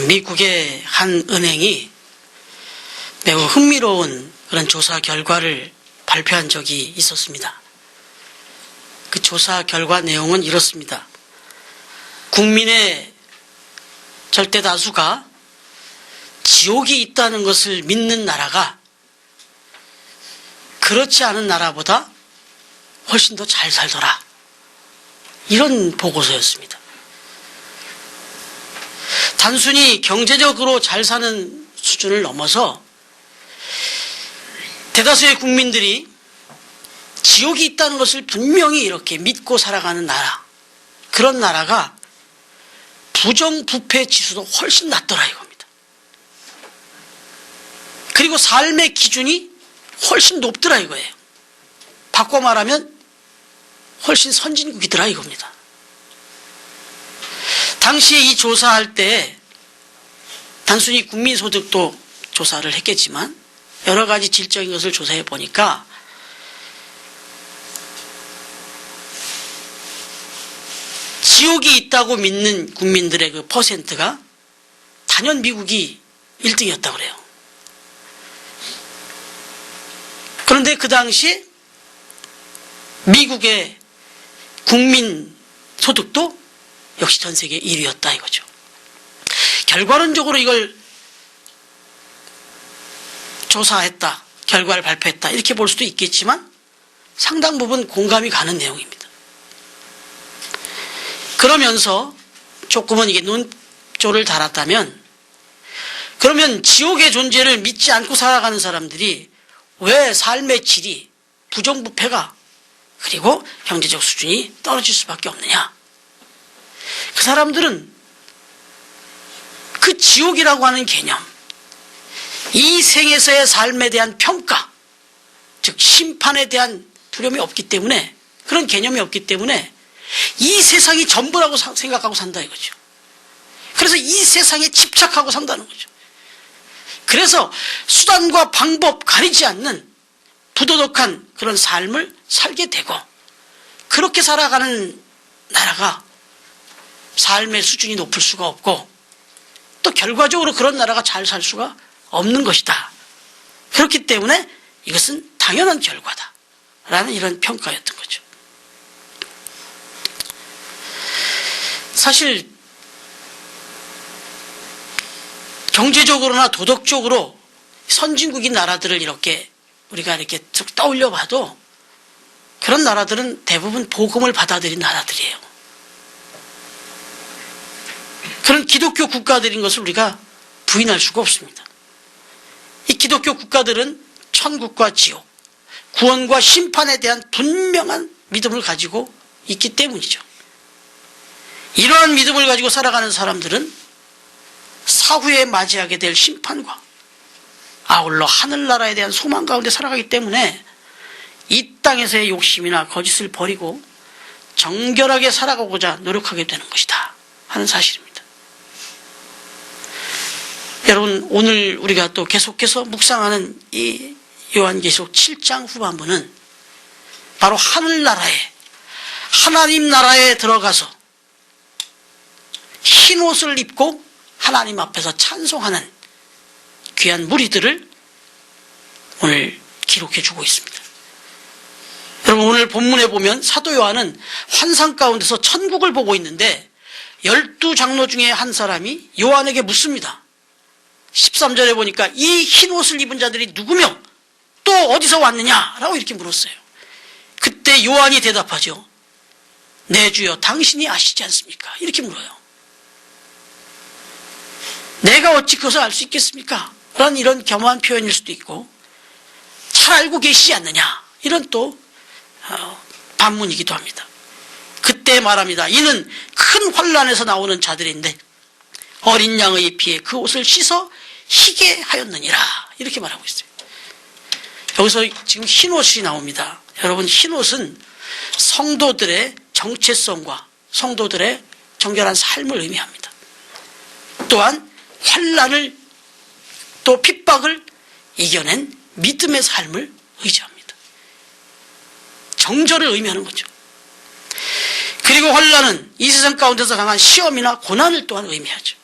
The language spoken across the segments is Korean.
미국의 한 은행이 매우 흥미로운 그런 조사 결과를 발표한 적이 있었습니다. 그 조사 결과 내용은 이렇습니다. 국민의 절대 다수가 지옥이 있다는 것을 믿는 나라가 그렇지 않은 나라보다 훨씬 더 잘 살더라. 이런 보고서였습니다. 단순히 경제적으로 잘 사는 수준을 넘어서 대다수의 국민들이 지옥이 있다는 것을 분명히 이렇게 믿고 살아가는 나라, 그런 나라가 부정부패 지수도 훨씬 낮더라 이겁니다. 그리고 삶의 기준이 훨씬 높더라 이거예요. 바꿔 말하면 훨씬 선진국이더라 이겁니다. 당시에 이 조사할 때 단순히 국민소득도 조사를 했겠지만 여러 가지 질적인 것을 조사해 보니까 지옥이 있다고 믿는 국민들의 그 퍼센트가 단연 미국이 1등이었다고 그래요. 그런데 그 당시 미국의 국민 소득도 역시 전 세계 1위였다 이거죠. 결과론적으로 이걸 조사했다, 결과를 발표했다 이렇게 볼 수도 있겠지만 상당 부분 공감이 가는 내용입니다. 그러면서 조금은 이게 눈조를 달았다면 그러면 지옥의 존재를 믿지 않고 살아가는 사람들이 왜 삶의 질이, 부정부패가 그리고 경제적 수준이 떨어질 수밖에 없느냐. 그 사람들은 그 지옥이라고 하는 개념, 이 생에서의 삶에 대한 평가, 즉 심판에 대한 두려움이 없기 때문에, 그런 개념이 없기 때문에 이 세상이 전부라고 생각하고 산다 이거죠. 그래서 이 세상에 집착하고 산다는 거죠. 그래서 수단과 방법 가리지 않는 부도덕한 그런 삶을 살게 되고, 그렇게 살아가는 나라가 삶의 수준이 높을 수가 없고 또 결과적으로 그런 나라가 잘 살 수가 없는 것이다. 그렇기 때문에 이것은 당연한 결과다라는 이런 평가였던 거죠. 사실 경제적으로나 도덕적으로 선진국인 나라들을 이렇게 우리가 이렇게 쭉 떠올려 봐도 그런 나라들은 대부분 복음을 받아들인 나라들이에요. 그런 기독교 국가들인 것을 우리가 부인할 수가 없습니다. 이 기독교 국가들은 천국과 지옥, 구원과 심판에 대한 분명한 믿음을 가지고 있기 때문이죠. 이러한 믿음을 가지고 살아가는 사람들은 사후에 맞이하게 될 심판과 아울러 하늘나라에 대한 소망 가운데 살아가기 때문에 이 땅에서의 욕심이나 거짓을 버리고 정결하게 살아가고자 노력하게 되는 것이다 하는 사실입니다. 여러분, 오늘 우리가 또 계속해서 묵상하는 이 요한계시록 7장 후반부는 바로 하늘나라에, 하나님 나라에 들어가서 흰 옷을 입고 하나님 앞에서 찬송하는 귀한 무리들을 오늘 기록해 주고 있습니다. 여러분, 오늘 본문에 보면 사도 요한은 환상 가운데서 천국을 보고 있는데 12장로 중에 한 사람이 요한에게 묻습니다. 13절에 보니까 이 흰 옷을 입은 자들이 누구며 또 어디서 왔느냐라고 이렇게 물었어요. 그때 요한이 대답하죠. 내 주여 당신이 아시지 않습니까? 이렇게 물어요. 내가 어찌 그것을 알 수 있겠습니까? 라는 이런 겸허한 표현일 수도 있고, 잘 알고 계시지 않느냐, 이런 또 반문이기도 합니다. 그때 말합니다. 이는 큰 환난에서 나오는 자들인데 어린 양의 피에 그 옷을 씻어 희게 하였느니라, 이렇게 말하고 있어요. 여기서 지금 흰 옷이 나옵니다. 여러분, 흰 옷은 성도들의 정체성과 성도들의 정결한 삶을 의미합니다. 또한 환난을, 또 핍박을 이겨낸 믿음의 삶을 의지합니다. 정절을 의미하는 거죠. 그리고 환난은 이 세상 가운데서 강한 시험이나 고난을 또한 의미하죠.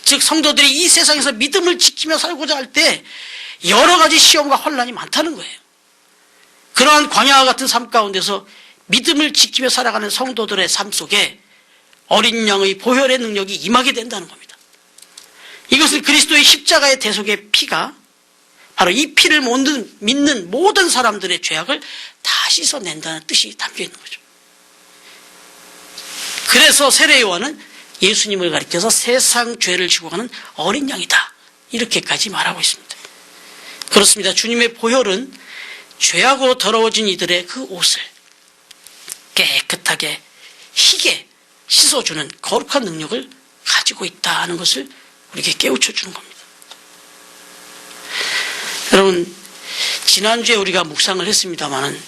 즉 성도들이 이 세상에서 믿음을 지키며 살고자 할 때 여러 가지 시험과 혼란이 많다는 거예요. 그러한 광야와 같은 삶 가운데서 믿음을 지키며 살아가는 성도들의 삶 속에 어린 양의 보혈의 능력이 임하게 된다는 겁니다. 이것은 그리스도의 십자가의 대속의 피가 바로 이 피를 믿는 모든 사람들의 죄악을 다 씻어낸다는 뜻이 담겨 있는 거죠. 그래서 세례 요한은 예수님을 가리켜서 세상 죄를 지고 가는 어린 양이다, 이렇게까지 말하고 있습니다. 그렇습니다. 주님의 보혈은 죄악으로 더러워진 이들의 그 옷을 깨끗하게 희게 씻어주는 거룩한 능력을 가지고 있다는 것을 우리에게 깨우쳐 주는 겁니다. 여러분, 지난주에 우리가 묵상을 했습니다마는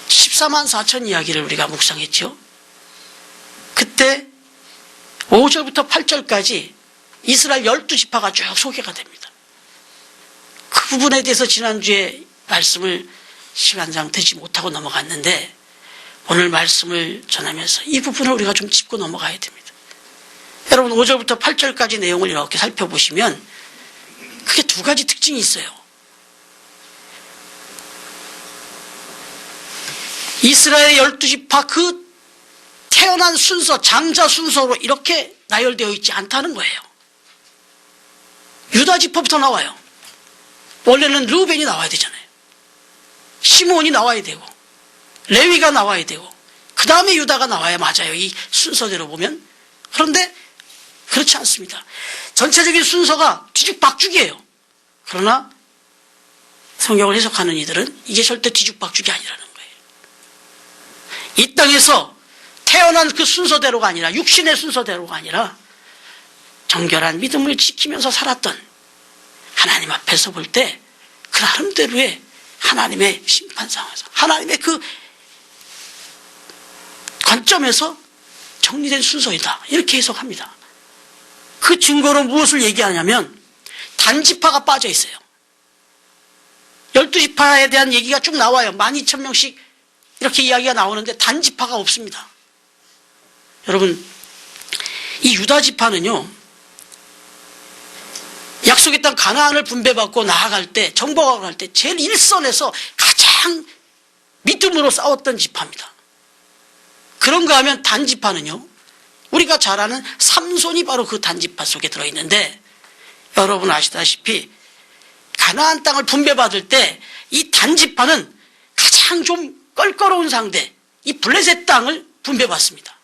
14만 4천 이야기를 우리가 묵상했죠. 그때 5절부터 8절까지 이스라엘 12지파가 쭉 소개가 됩니다. 그 부분에 대해서 지난주에 말씀을 시간상 되지 못하고 넘어갔는데 오늘 말씀을 전하면서 이 부분을 우리가 좀 짚고 넘어가야 됩니다. 여러분, 5절부터 8절까지 내용을 이렇게 살펴보시면 크게 두 가지 특징이 있어요. 이스라엘의 12지파 그 태어난 순서, 장자 순서로 이렇게 나열되어 있지 않다는 거예요. 유다 지파부터 나와요. 원래는 르우벤이 나와야 되잖아요. 시므온이 나와야 되고 레위가 나와야 되고 그 다음에 유다가 나와야 맞아요, 이 순서대로 보면. 그런데 그렇지 않습니다. 전체적인 순서가 뒤죽박죽이에요. 그러나 성경을 해석하는 이들은 이게 절대 뒤죽박죽이 아니라는 거예요. 이 땅에서 태어난 그 순서대로가 아니라, 육신의 순서대로가 아니라 정결한 믿음을 지키면서 살았던, 하나님 앞에서 볼 때 그 나름대로의 하나님의 심판 상황에서, 하나님의 그 관점에서 정리된 순서이다, 이렇게 해석합니다. 그 증거로 무엇을 얘기하냐면 단지파가 빠져 있어요. 12지파에 대한 얘기가 쭉 나와요. 12,000명씩 이렇게 이야기가 나오는데 단지파가 없습니다. 여러분, 이 유다지파는요, 약속의 땅 가나안을 분배받고 나아갈 때, 정복하고 갈 때 제일 일선에서 가장 믿음으로 싸웠던 지파입니다. 그런가 하면 단지파는요, 우리가 잘 아는 삼손이 바로 그 단지파 속에 들어있는데, 여러분 아시다시피 가나안 땅을 분배받을 때 이 단지파는 가장 좀 껄끄러운 상대, 이 블레셋 땅을 분배받습니다.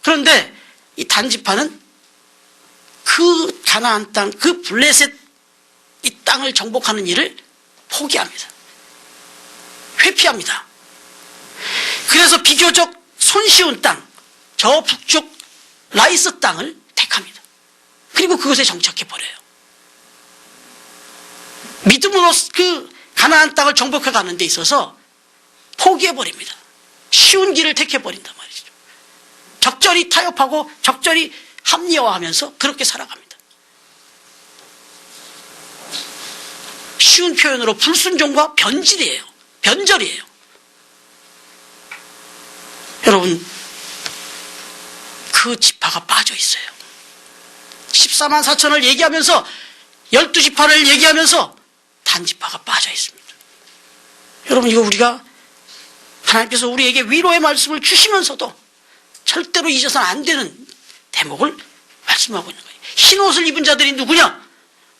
그런데 이 단지파는 그 가나안 땅, 그 블레셋 이 땅을 정복하는 일을 포기합니다. 회피합니다. 그래서 비교적 손쉬운 땅, 저 북쪽 라이스 땅을 택합니다. 그리고 그것에 정착해버려요. 믿음으로 그 가나안 땅을 정복해 가는 데 있어서 포기해버립니다. 쉬운 길을 택해버린단 말이죠. 적절히 타협하고 적절히 합리화하면서 그렇게 살아갑니다. 쉬운 표현으로 불순종과 변질이에요. 변절이에요. 여러분, 그 지파가 빠져 있어요. 14만 4천을 얘기하면서 12지파를 얘기하면서 단지파가 빠져 있습니다. 여러분, 이거 우리가 하나님께서 우리에게 위로의 말씀을 주시면서도 절대로 잊어서는 안 되는 대목을 말씀하고 있는 거예요. 흰 옷을 입은 자들이 누구냐?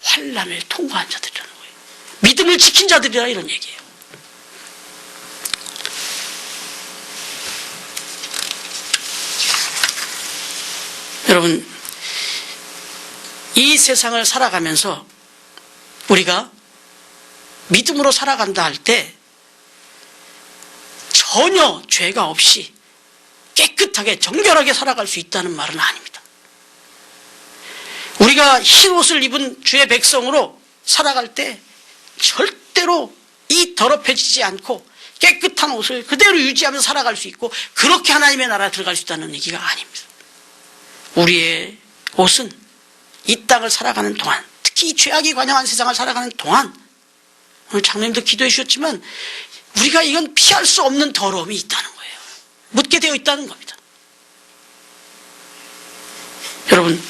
환난을 통과한 자들이라는 거예요. 믿음을 지킨 자들이라, 이런 얘기예요. 여러분, 이 세상을 살아가면서 우리가 믿음으로 살아간다 할 때 전혀 죄가 없이 깨끗하게 정결하게 살아갈 수 있다는 말은 아닙니다. 우리가 흰 옷을 입은 주의 백성으로 살아갈 때 절대로 이 더럽혀지지 않고 깨끗한 옷을 그대로 유지하면서 살아갈 수 있고, 그렇게 하나님의 나라에 들어갈 수 있다는 얘기가 아닙니다. 우리의 옷은 이 땅을 살아가는 동안, 특히 이 죄악이 관영한 세상을 살아가는 동안, 오늘 장로님도 기도해 주셨지만 우리가 이건 피할 수 없는 더러움이 있다는 거예요. 묻게 되어 있다는 겁니다. 여러분,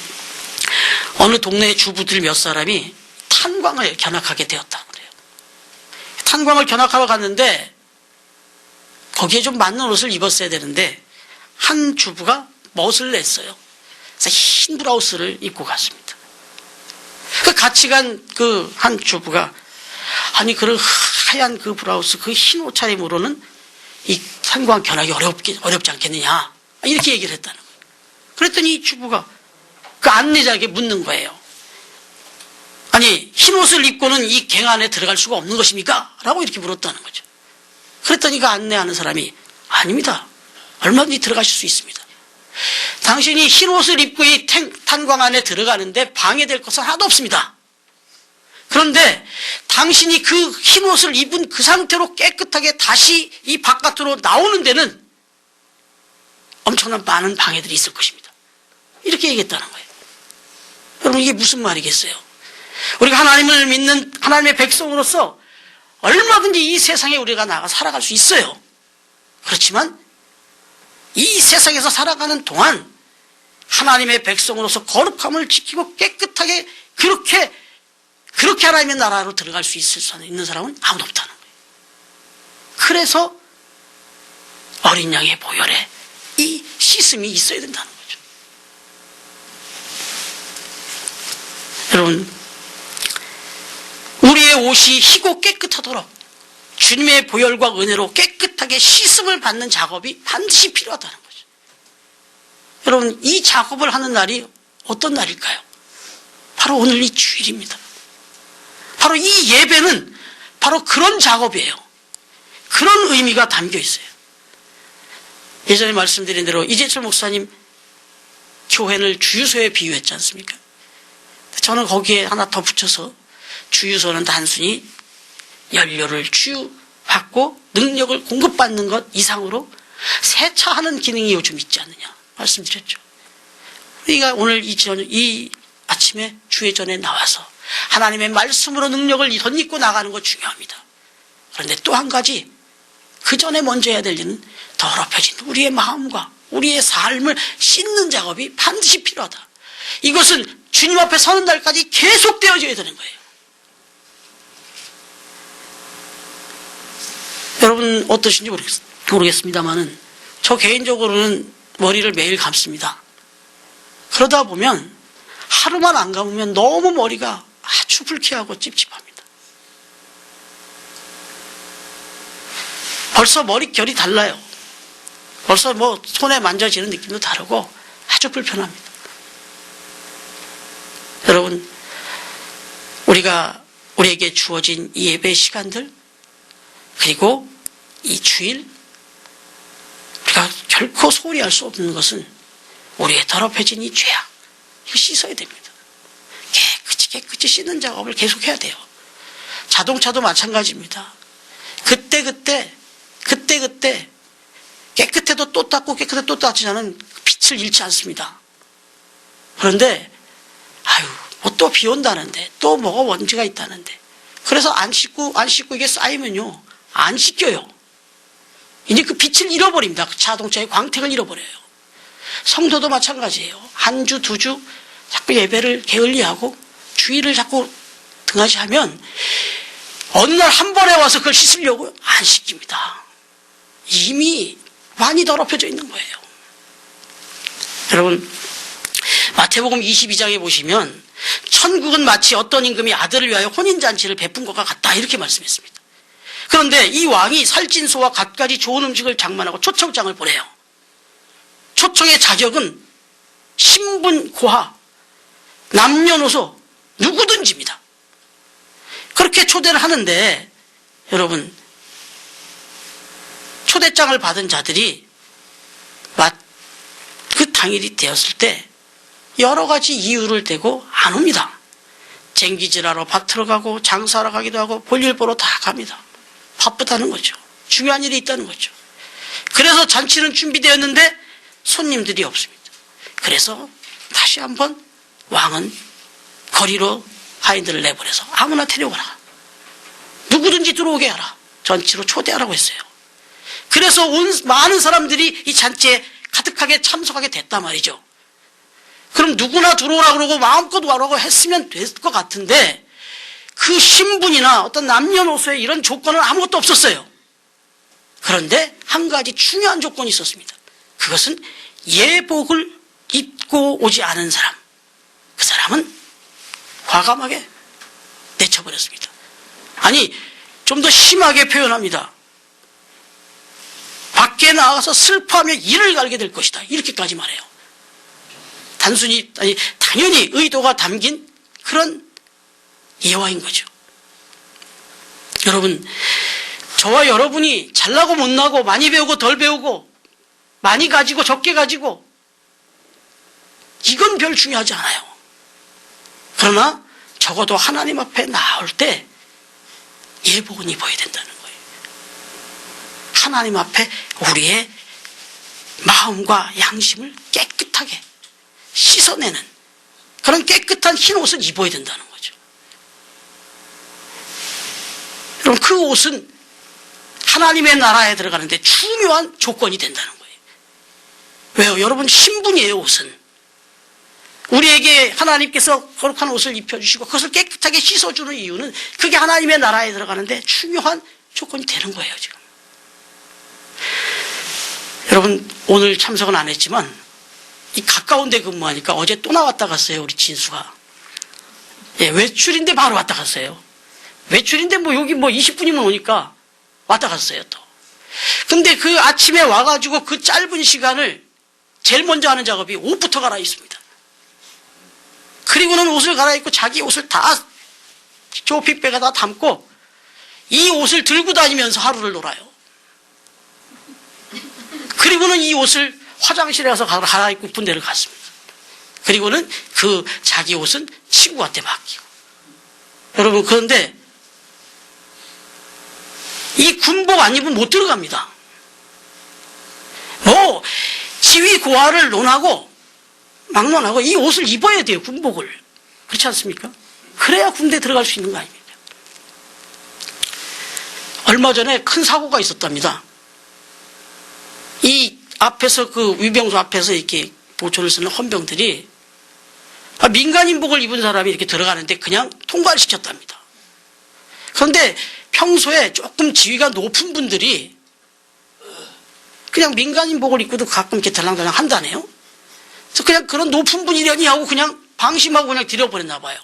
어느 동네 주부들 몇 사람이 탄광을 견학하게 되었다고 그래요. 탄광을 견학하러 갔는데 거기에 좀 맞는 옷을 입었어야 되는데 한 주부가 멋을 냈어요. 그래서 흰 브라우스를 입고 갔습니다. 그 같이 간 그 한 주부가 아니 그 하얀 그 브라우스 그 흰 옷차림으로는 이 탄광 견학이 어렵지 않겠느냐 이렇게 얘기를 했다는 거예요. 그랬더니 이 주부가 그 안내자에게 묻는 거예요. 아니 흰 옷을 입고는 이 갱 안에 들어갈 수가 없는 것입니까? 라고 이렇게 물었다는 거죠. 그랬더니 그 안내하는 사람이 아닙니다. 얼마든지 들어가실 수 있습니다. 당신이 흰 옷을 입고 이 탄광 안에 들어가는데 방해될 것은 하나도 없습니다. 그런데 당신이 그 흰 옷을 입은 그 상태로 깨끗하게 다시 이 바깥으로 나오는 데는 엄청난 많은 방해들이 있을 것입니다. 이렇게 얘기했다는 거예요. 여러분 이게 무슨 말이겠어요? 우리가 하나님을 믿는 하나님의 백성으로서 얼마든지 이 세상에 우리가 나가 살아갈 수 있어요. 그렇지만 이 세상에서 살아가는 동안 하나님의 백성으로서 거룩함을 지키고 깨끗하게 그렇게 하나님의 나라로 들어갈 수 있는 사람은 아무도 없다는 거예요. 그래서 어린 양의 보혈에 이 씻음이 있어야 된다는 거죠. 여러분 우리의 옷이 희고 깨끗하도록 주님의 보혈과 은혜로 깨끗하게 씻음을 받는 작업이 반드시 필요하다는 거죠. 여러분 이 작업을 하는 날이 어떤 날일까요? 바로 오늘 이 주일입니다. 바로 이 예배는 바로 그런 작업이에요. 그런 의미가 담겨 있어요. 예전에 말씀드린 대로 이재철 목사님 교회를 주유소에 비유했지 않습니까? 저는 거기에 하나 더 붙여서 주유소는 단순히 연료를 주유받고 능력을 공급받는 것 이상으로 세차하는 기능이 요즘 있지 않느냐 말씀드렸죠. 우리가 오늘 이 아침에 주의 전에 나와서 하나님의 말씀으로 능력을 덧입고 나가는 것 중요합니다. 그런데 또 한 가지 그 전에 먼저 해야 될 일은 더럽혀진 우리의 마음과 우리의 삶을 씻는 작업이 반드시 필요하다. 이것은 주님 앞에 서는 날까지 계속 되어져야 되는 거예요. 여러분 어떠신지 모르겠습니다만은 저 개인적으로는 머리를 매일 감습니다. 그러다 보면 하루만 안 감으면 너무 머리가 아주 불쾌하고 찝찝합니다. 벌써 머릿결이 달라요. 벌써 뭐 손에 만져지는 느낌도 다르고 아주 불편합니다. 여러분 우리에게 주어진 이 예배 시간들 그리고 이 주일 우리가 결코 소홀히 할 수 없는 것은 우리의 더럽혀진 이 죄악 이거 씻어야 됩니다. 깨끗이 씻는 작업을 계속해야 돼요. 자동차도 마찬가지입니다. 그때 깨끗해도 또 닦고 깨끗해도 또 닦지 않은 빛을 잃지 않습니다. 그런데 뭐 또 비 온다는데 또 뭐가 먼지가 있다는데 그래서 안 씻고 이게 쌓이면요 안 씻겨요. 이제 그 빛을 잃어버립니다. 그 자동차의 광택을 잃어버려요. 성도도 마찬가지예요. 한 주, 두 주 자꾸 예배를 게을리하고 주일을 자꾸 등하시하면 어느 날 한 번에 와서 그걸 씻으려고 안 씻깁니다. 이미 많이 더럽혀져 있는 거예요. 여러분 마태복음 22장에 보시면 천국은 마치 어떤 임금이 아들을 위하여 혼인잔치를 베푼 것과 같다 이렇게 말씀했습니다. 그런데 이 왕이 살찐소와 갖가지 좋은 음식을 장만하고 초청장을 보내요. 초청의 자격은 신분, 고하, 남녀노소 누구든지입니다. 그렇게 초대를 하는데 여러분 초대장을 받은 자들이 그 당일이 되었을 때 여러 가지 이유를 대고 안 옵니다. 쟁기질하러 밭으로 가고 장사하러 가기도 하고 볼일 보러 다 갑니다. 바쁘다는 거죠. 중요한 일이 있다는 거죠. 그래서 잔치는 준비되었는데 손님들이 없습니다. 그래서 다시 한번 왕은 거리로 하인들을 내보내서 아무나 데려오라. 누구든지 들어오게 하라. 잔치로 초대하라고 했어요. 그래서 온 많은 사람들이 이 잔치에 가득하게 참석하게 됐단 말이죠. 그럼 누구나 들어오라 그러고 마음껏 와라고 했으면 될 것 같은데 그 신분이나 어떤 남녀노소의 이런 조건은 아무것도 없었어요. 그런데 한 가지 중요한 조건이 있었습니다. 그것은 예복을 입고 오지 않은 사람, 그 사람은 과감하게 내쳐버렸습니다. 아니, 좀 더 심하게 표현합니다. 밖에 나가서 슬퍼하며 이를 갈게 될 것이다. 이렇게까지 말해요. 당연히 의도가 담긴 그런 예화인 거죠. 여러분, 저와 여러분이 잘나고 못나고 많이 배우고 덜 배우고 많이 가지고 적게 가지고 이건 별 중요하지 않아요. 그러나 적어도 하나님 앞에 나올 때 예복은 입어야 된다는 거예요. 하나님 앞에 우리의 마음과 양심을 깨끗하게 씻어내는 그런 깨끗한 흰 옷을 입어야 된다는 거죠. 그럼 그 옷은 하나님의 나라에 들어가는데 중요한 조건이 된다는 거예요. 왜요? 여러분, 신분이에요. 옷은. 우리에게 하나님께서 거룩한 옷을 입혀주시고 그것을 깨끗하게 씻어주는 이유는 그게 하나님의 나라에 들어가는데 중요한 조건이 되는 거예요. 지금 여러분, 오늘 참석은 안 했지만 이 가까운 데 근무하니까 어제 또 나왔다 갔어요. 우리 진수가. 예, 외출인데 바로 왔다 갔어요. 외출인데 여기 20분이면 오니까 왔다 갔어요. 또 근데 그 아침에 와가지고 그 짧은 시간을 제일 먼저 하는 작업이 옷부터 갈아입습니다. 그리고는 옷을 갈아입고 자기 옷을 다 저 빅백에다 담고 이 옷을 들고 다니면서 하루를 놀아요. 그리고는 이 옷을 화장실에 가서 갈아입고 군대를 갔습니다. 그리고는 그 자기 옷은 친구한테 맡기고. 여러분, 그런데 이 군복 안 입으면 못 들어갑니다. 지위 고하를 논하고 막론하고 이 옷을 입어야 돼요. 군복을. 그렇지 않습니까? 그래야 군대 들어갈 수 있는 거 아닙니까? 얼마 전에 큰 사고가 있었답니다. 이 앞에서 그 위병소 앞에서 이렇게 보초를 쓰는 헌병들이 민간인복을 입은 사람이 이렇게 들어가는데 그냥 통과를 시켰답니다. 그런데 평소에 조금 지위가 높은 분들이 그냥 민간인복을 입고도 가끔 이렇게 달랑달랑 한다네요. 그래서 그냥 그런 높은 분이려니 하고 그냥 방심하고 그냥 들여버렸나 봐요.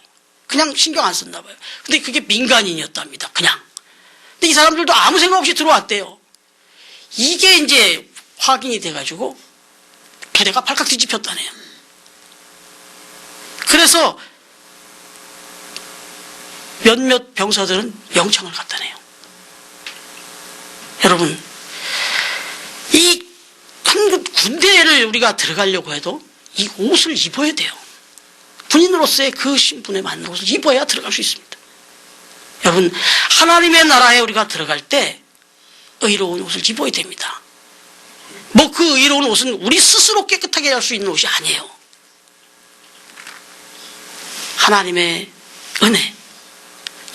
그냥 신경 안 썼나 봐요. 근데 그게 민간인이었답니다. 그냥. 근데 이 사람들도 아무 생각 없이 들어왔대요. 이게 이제 확인이 돼가지고 부대가 발칵 뒤집혔다네요. 그래서 몇몇 병사들은 영창을 갔다네요. 여러분, 이 군대를 우리가 들어가려고 해도 이 옷을 입어야 돼요. 군인으로서의 그 신분에 맞는 옷을 입어야 들어갈 수 있습니다. 여러분, 하나님의 나라에 우리가 들어갈 때 의로운 옷을 입어야 됩니다. 그 의로운 옷은 우리 스스로 깨끗하게 할 수 있는 옷이 아니에요. 하나님의 은혜,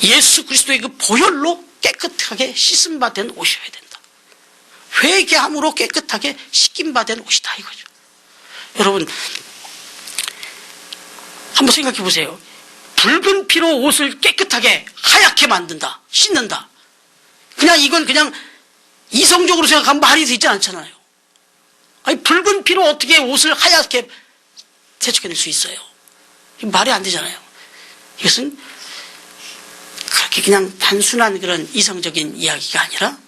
예수 그리스도의 그 보혈로 깨끗하게 씻음 받은 옷이어야 된다. 회개함으로 깨끗하게 씻김 받은 옷이다 이거죠. 여러분, 한번 생각해 보세요. 붉은 피로 옷을 깨끗하게 하얗게 만든다, 씻는다. 이건 그냥 이성적으로 생각하면 말이 되지 않잖아요. 아니, 붉은 피로 어떻게 옷을 하얗게 세척해낼 수 있어요? 말이 안 되잖아요. 이것은 그렇게 그냥 단순한 그런 이성적인 이야기가 아니라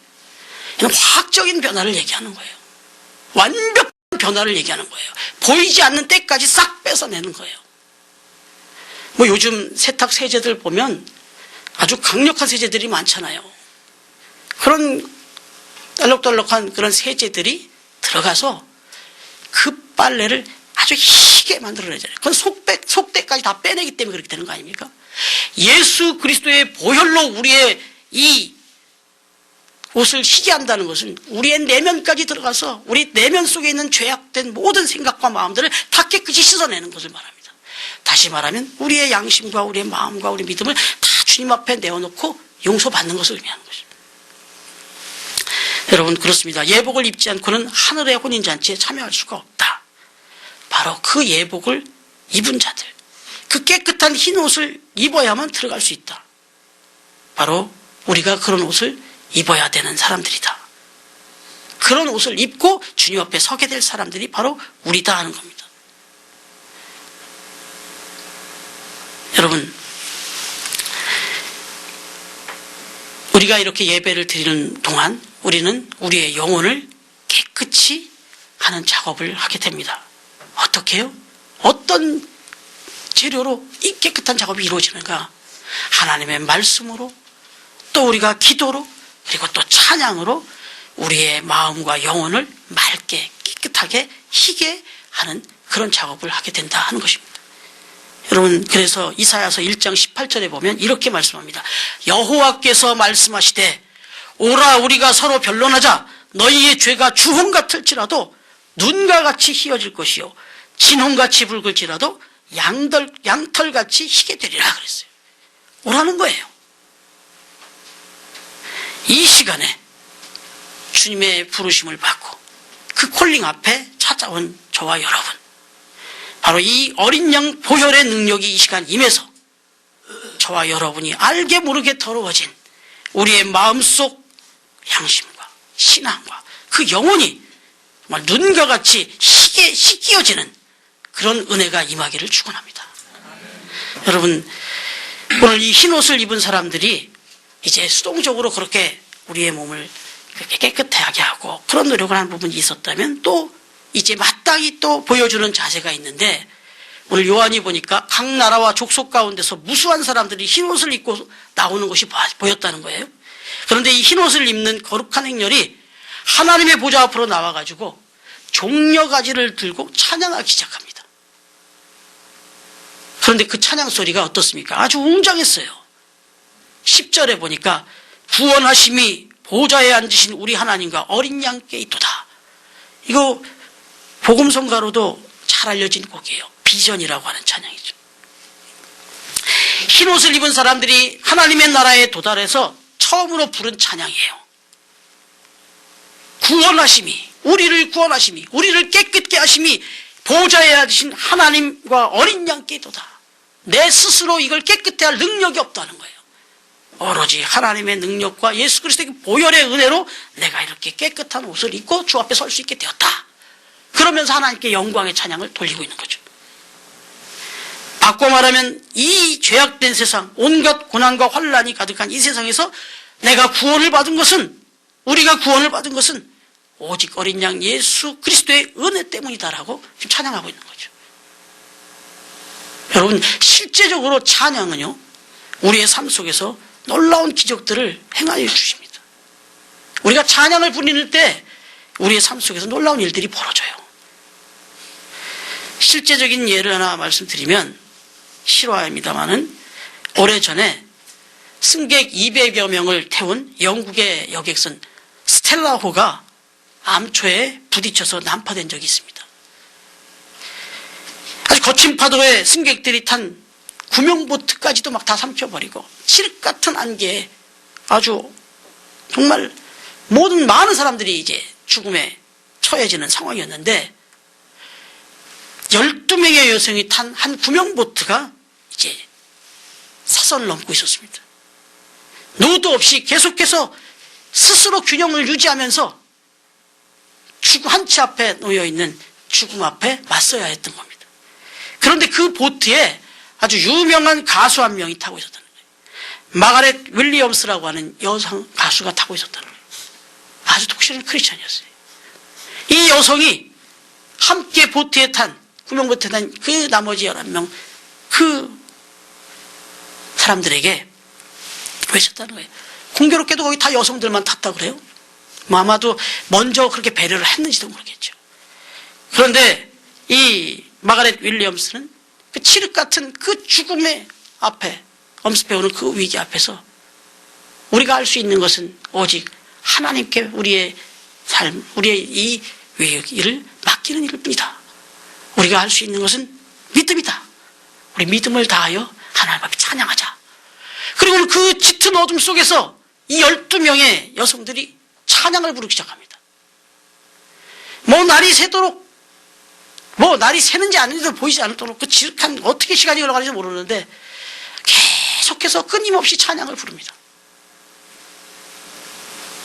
그냥 화학적인 변화를 얘기하는 거예요. 완벽한 변화를 얘기하는 거예요. 보이지 않는 때까지 싹 뺏어내는 거예요. 요즘 세탁 세제들 보면 아주 강력한 세제들이 많잖아요. 그런 떨럭떨럭한 그런 세제들이 들어가서 그 빨래를 아주 희게 만들어내잖아요. 그건 속때까지 다 빼내기 때문에 그렇게 되는 거 아닙니까? 예수 그리스도의 보혈로 우리의 이 옷을 희게 한다는 것은 우리의 내면까지 들어가서 우리 내면 속에 있는 죄악된 모든 생각과 마음들을 다 깨끗이 씻어내는 것을 말합니다. 다시 말하면 우리의 양심과 우리의 마음과 우리 믿음을 다 주님 앞에 내어놓고 용서받는 것을 의미하는 것입니다. 여러분, 그렇습니다. 예복을 입지 않고는 하늘의 혼인잔치에 참여할 수가 없다. 바로 그 예복을 입은 자들, 그 깨끗한 흰 옷을 입어야만 들어갈 수 있다. 바로 우리가 그런 옷을 입어야 되는 사람들이다. 그런 옷을 입고 주님 앞에 서게 될 사람들이 바로 우리다 하는 겁니다. 여러분, 우리가 이렇게 예배를 드리는 동안 우리는 우리의 영혼을 깨끗이 하는 작업을 하게 됩니다. 어떻게 해요? 어떤 재료로 이 깨끗한 작업이 이루어지는가? 하나님의 말씀으로, 또 우리가 기도로, 그리고 또 찬양으로 우리의 마음과 영혼을 맑게 깨끗하게 희게 하는 그런 작업을 하게 된다 하는 것입니다. 여러분, 그래서 이사야서 1장 18절에 보면 이렇게 말씀합니다. 여호와께서 말씀하시되 오라 우리가 서로 변론하자. 너희의 죄가 주홍 같을지라도 눈과 같이 희어질 것이요 진홍같이 붉을지라도 양털같이 희게 되리라 그랬어요. 오라는 거예요. 이 시간에 주님의 부르심을 받고 그 콜링 앞에 찾아온 저와 여러분, 바로 이 어린 양 보혈의 능력이 이 시간 임해서 저와 여러분이 알게 모르게 더러워진 우리의 마음속 양심과 신앙과 그 영혼이 정말 눈과 같이 희기어지는 그런 은혜가 임하기를 축원합니다. 여러분, 오늘 이 흰옷을 입은 사람들이 이제 수동적으로 그렇게 우리의 몸을 그렇게 깨끗하게 하고 그런 노력을 하는 부분이 있었다면, 또 이제 마땅히 또 보여주는 자세가 있는데, 오늘 요한이 보니까 각 나라와 족속 가운데서 무수한 사람들이 흰옷을 입고 나오는 것이 보였다는 거예요. 그런데 이 흰옷을 입는 거룩한 행렬이 하나님의 보좌 앞으로 나와가지고 종려가지를 들고 찬양하기 시작합니다. 그런데 그 찬양 소리가 어떻습니까? 아주 웅장했어요. 10절에 보니까 구원하심이 보좌에 앉으신 우리 하나님과 어린 양께 있도다. 이거 복음성가로도 잘 알려진 곡이에요. 비전이라고 하는 찬양이죠. 흰옷을 입은 사람들이 하나님의 나라에 도달해서 처음으로 부른 찬양이에요. 구원하심이, 우리를 구원하심이, 우리를 깨끗게 하심이 보좌에 앉으신 하나님과 어린 양께 있도다. 내 스스로 이걸 깨끗해 할 능력이 없다는 거예요. 오로지 하나님의 능력과 예수 그리스도의 보혈의 은혜로 내가 이렇게 깨끗한 옷을 입고 주 앞에 설 수 있게 되었다. 그러면서 하나님께 영광의 찬양을 돌리고 있는 거죠. 바꿔 말하면 이 죄악된 세상, 온갖 고난과 환난이 가득한 이 세상에서 내가 구원을 받은 것은, 우리가 구원을 받은 것은 오직 어린 양 예수 그리스도의 은혜 때문이다라고 지금 찬양하고 있는 거죠. 여러분, 실제적으로 찬양은요, 우리의 삶 속에서 놀라운 기적들을 행하여 주십니다. 우리가 찬양을 부리는 때 우리의 삶 속에서 놀라운 일들이 벌어져요. 실제적인 예를 하나 말씀드리면, 실화입니다마는 오래전에 승객 200여 명을 태운 영국의 여객선 스텔라호가 암초에 부딪혀서 난파된 적이 있습니다. 아주 거친 파도에 승객들이 탄 구명보트까지도 막 다 삼켜버리고 칠흑 같은 안개에 아주 정말 많은 사람들이 이제 죽음에 처해지는 상황이었는데, 12명의 여성이 탄 한 구명보트가 이제 사선을 넘고 있었습니다. 노도 없이 계속해서 스스로 균형을 유지하면서 한치 앞에 놓여있는 죽음 앞에 맞서야 했던 겁니다. 그런데 그 보트에 아주 유명한 가수 한 명이 타고 있었다는 거예요. 마가렛 윌리엄스라고 하는 여성 가수가 타고 있었다는 거예요. 아주 독실한 크리스찬이었어요. 이 여성이 함께 보트에 탄, 구명보트에 탄 그 나머지 11명 그 사람들에게 외쳤다는 거예요. 공교롭게도 거기 다 여성들만 탔다고 그래요. 아마도 먼저 그렇게 배려를 했는지도 모르겠죠. 그런데 이 마가렛 윌리엄스는 그 칠흑 같은 그 죽음의 앞에, 엄습해오는 그 위기 앞에서 우리가 할 수 있는 것은 오직 하나님께 우리의 삶, 우리의 이 위기를 맡기는 일일 뿐이다. 우리가 할 수 있는 것은 믿음이다. 우리 믿음을 다하여 하나님 앞에 찬양하자. 그리고 그 짙은 어둠 속에서 이 12명의 여성들이 찬양을 부르기 시작합니다. 날이 새도록 뭐 날이 새는지 아닌지도 보이지 않도록 그 지극한 어떻게 시간이 흘러가는지 모르는데 계속해서 끊임없이 찬양을 부릅니다.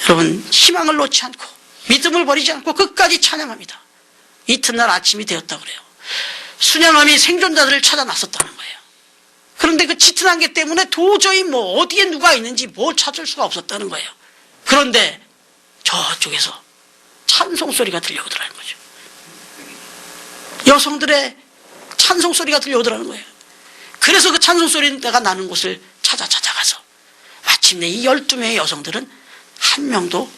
여러분, 희망을 놓지 않고 믿음을 버리지 않고 끝까지 찬양합니다. 이튿날 아침이 되었다 그래요. 순양함이 생존자들을 찾아 나섰다는 거예요. 그런데 그 짙은 안개 때문에 도저히 뭐 어디에 누가 있는지 뭘 찾을 수가 없었다는 거예요. 그런데 저쪽에서 찬송 소리가 들려오더라는 거죠. 여성들의 찬송 소리가 들려오더라는 거예요. 그래서 그 찬송 소리가 나는 곳을 찾아가서 마침내 이 12명의 여성들은 한 명도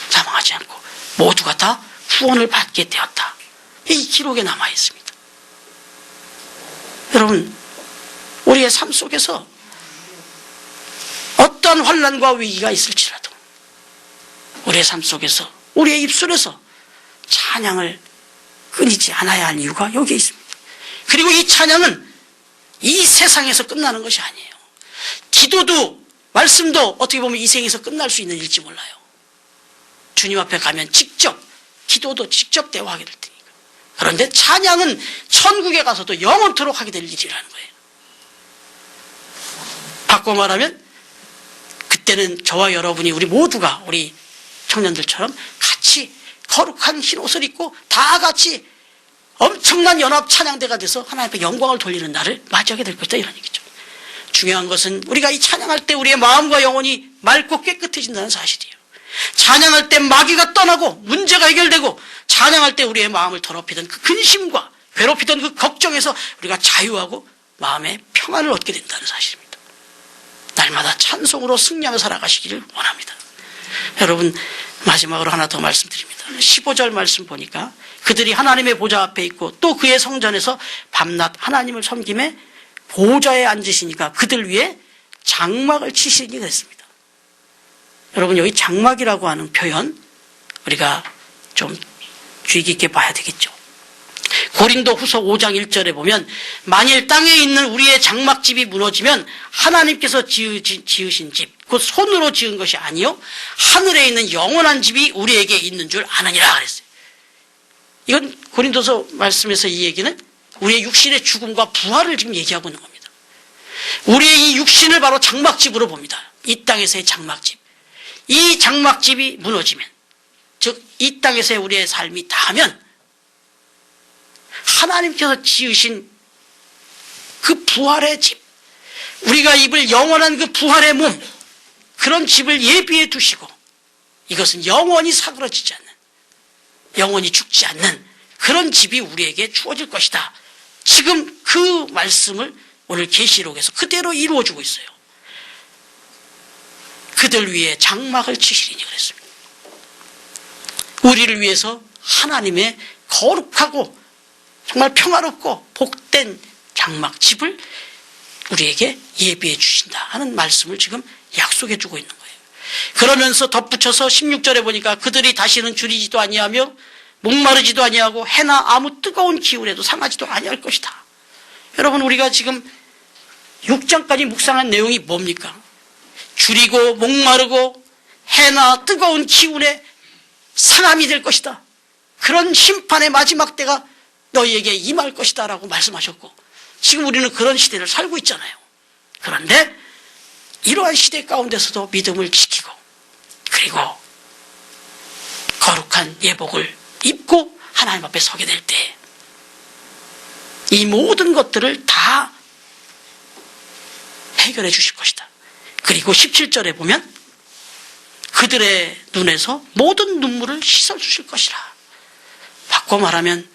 사망하지 않고 모두가 다 후원을 받게 되었다. 이 기록에 남아 있습니다. 여러분, 우리의 삶 속에서 어떠한 환난과 위기가 있을지라도 우리의 삶 속에서 우리의 입술에서 찬양을 끊이지 않아야 할 이유가 여기에 있습니다. 그리고 이 찬양은 이 세상에서 끝나는 것이 아니에요. 기도도 말씀도 어떻게 보면 이 생에서 끝날 수 있는 일일지 몰라요. 주님 앞에 가면 직접 기도도 직접 대화하게 될 테니까. 그런데 찬양은 천국에 가서도 영원토록 하게 될 일이라는 거예요. 바꿔 말하면 그때는 저와 여러분이 우리 모두가 우리 청년들처럼 같이 거룩한 흰 옷을 입고 다 같이 엄청난 연합 찬양대가 돼서 하나님 앞에 영광을 돌리는 날을 맞이하게 될 것이다, 이런 얘기죠. 중요한 것은 우리가 이 찬양할 때 우리의 마음과 영혼이 맑고 깨끗해진다는 사실이에요. 찬양할 때 마귀가 떠나고 문제가 해결되고, 찬양할 때 우리의 마음을 더럽히던 그 근심과 괴롭히던 그 걱정에서 우리가 자유하고 마음의 평안을 얻게 된다는 사실입니다. 날마다 찬송으로 승리하며 살아가시기를 원합니다. 여러분, 마지막으로 하나 더 말씀드립니다. 15절 말씀 보니까 그들이 하나님의 보좌 앞에 있고 또 그의 성전에서 밤낮 하나님을 섬김에 보좌에 앉으시니까 그들 위에 장막을 치시니 그랬습니다. 여러분, 여기 장막이라고 하는 표현 우리가 좀 주의 깊게 봐야 되겠죠. 고린도 후서 5장 1절에 보면 만일 땅에 있는 우리의 장막집이 무너지면 하나님께서 지으신 집, 곧 손으로 지은 것이 아니요 하늘에 있는 영원한 집이 우리에게 있는 줄 아느니라 그랬어요. 이건 고린도서 말씀에서 이 얘기는 우리의 육신의 죽음과 부활을 지금 얘기하고 있는 겁니다. 우리의 이 육신을 바로 장막집으로 봅니다. 이 땅에서의 장막집. 이 장막집이 무너지면, 즉 이 땅에서의 우리의 삶이 다하면 하나님께서 지으신 그 부활의 집, 우리가 입을 영원한 그 부활의 몸, 그런 집을 예비해 두시고 이것은 영원히 사그러지지 않는, 영원히 죽지 않는 그런 집이 우리에게 주어질 것이다. 지금 그 말씀을 오늘 계시록에서 그대로 이루어주고 있어요. 그들 위에 장막을 치시리니 그랬습니다. 우리를 위해서 하나님의 거룩하고 정말 평화롭고 복된 장막집을 우리에게 예비해 주신다 하는 말씀을 지금 약속해 주고 있는 거예요. 그러면서 덧붙여서 16절에 보니까 그들이 다시는 줄이지도 아니하며 목마르지도 아니하고 해나 아무 뜨거운 기운에도 상하지도 아니할 것이다. 여러분, 우리가 지금 6장까지 묵상한 내용이 뭡니까? 줄이고 목마르고 해나 뜨거운 기운에 상함이 될 것이다. 그런 심판의 마지막 때가 너희에게 임할 것이다 라고 말씀하셨고, 지금 우리는 그런 시대를 살고 있잖아요. 그런데 이러한 시대 가운데서도 믿음을 지키고 그리고 거룩한 예복을 입고 하나님 앞에 서게 될 때 이 모든 것들을 다 해결해 주실 것이다. 그리고 17절에 보면 그들의 눈에서 모든 눈물을 씻어 주실 것이라. 바꿔 말하면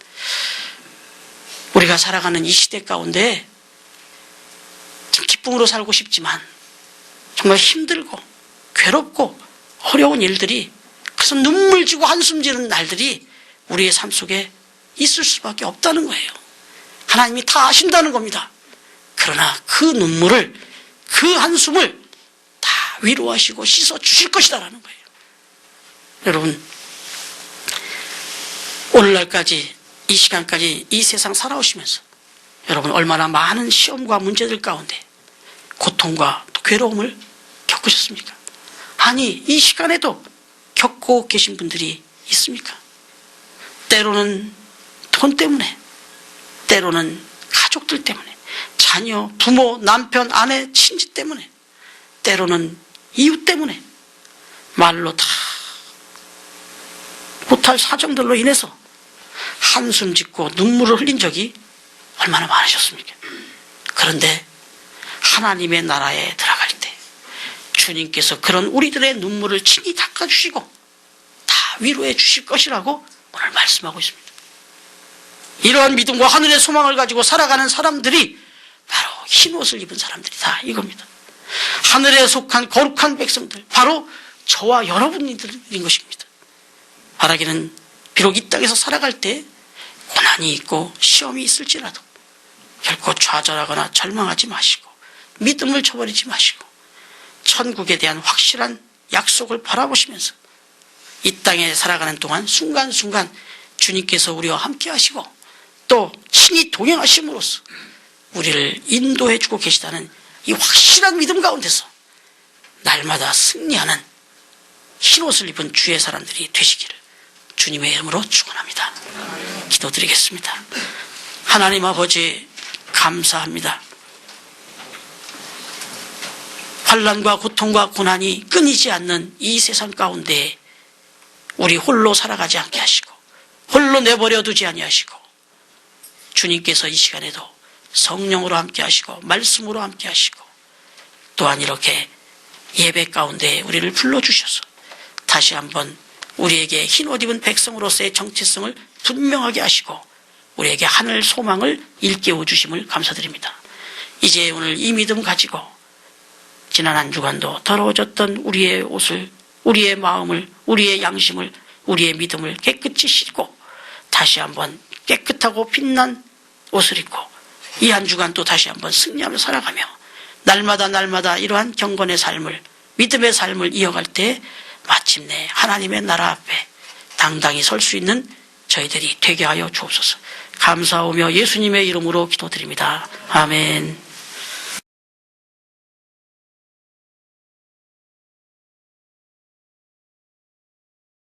우리가 살아가는 이 시대 가운데 참 기쁨으로 살고 싶지만 정말 힘들고 괴롭고 어려운 일들이, 그래서 눈물 지고 한숨 지는 날들이 우리의 삶 속에 있을 수밖에 없다는 거예요. 하나님이 다 아신다는 겁니다. 그러나 그 눈물을, 그 한숨을 다 위로하시고 씻어 주실 것이다라는 거예요. 여러분, 오늘날까지 이 시간까지 이 세상 살아오시면서 여러분 얼마나 많은 시험과 문제들 가운데 고통과 또 괴로움을 겪으셨습니까? 아니, 이 시간에도 겪고 계신 분들이 있습니까? 때로는 돈 때문에, 때로는 가족들 때문에, 자녀, 부모, 남편, 아내, 친지 때문에, 때로는 이웃 때문에 말로 다 못할 사정들로 인해서 한숨 짓고 눈물을 흘린 적이 얼마나 많으셨습니까? 그런데 하나님의 나라에 들어갈 때 주님께서 그런 우리들의 눈물을 친히 닦아주시고 다 위로해 주실 것이라고 오늘 말씀하고 있습니다. 이러한 믿음과 하늘의 소망을 가지고 살아가는 사람들이 바로 흰 옷을 입은 사람들이다, 이겁니다. 하늘에 속한 거룩한 백성들, 바로 저와 여러분들인 것입니다. 바라기는 비록 이 땅에서 살아갈 때 고난이 있고 시험이 있을지라도 결코 좌절하거나 절망하지 마시고 믿음을 저버리지 마시고 천국에 대한 확실한 약속을 바라보시면서 이 땅에 살아가는 동안 순간순간 주님께서 우리와 함께 하시고 또 친히 동행하심으로써 우리를 인도해 주고 계시다는 이 확실한 믿음 가운데서 날마다 승리하는 흰옷을 입은 주의 사람들이 되시기를 주님의 이름으로 축원합니다. 기도드리겠습니다. 하나님 아버지, 감사합니다. 환난과 고통과 고난이 끊이지 않는 이 세상 가운데 우리 홀로 살아가지 않게 하시고 홀로 내버려 두지 아니하시고 주님께서 이 시간에도 성령으로 함께 하시고 말씀으로 함께 하시고 또한 이렇게 예배 가운데 우리를 불러주셔서 다시 한번 우리에게 흰옷 입은 백성으로서의 정체성을 분명하게 하시고 우리에게 하늘 소망을 일깨워 주심을 감사드립니다. 이제 오늘 이 믿음 가지고 지난 한 주간도 더러워졌던 우리의 옷을, 우리의 마음을, 우리의 양심을, 우리의 믿음을 깨끗이 씻고 다시 한번 깨끗하고 빛난 옷을 입고 이 한 주간 또 다시 한번 승리하며 살아가며 날마다 이러한 경건의 삶을, 믿음의 삶을 이어갈 때 마침내 하나님의 나라 앞에 당당히 설 수 있는 저희들이 되게 하여 주옵소서. 감사하며 예수님의 이름으로 기도드립니다. 아멘.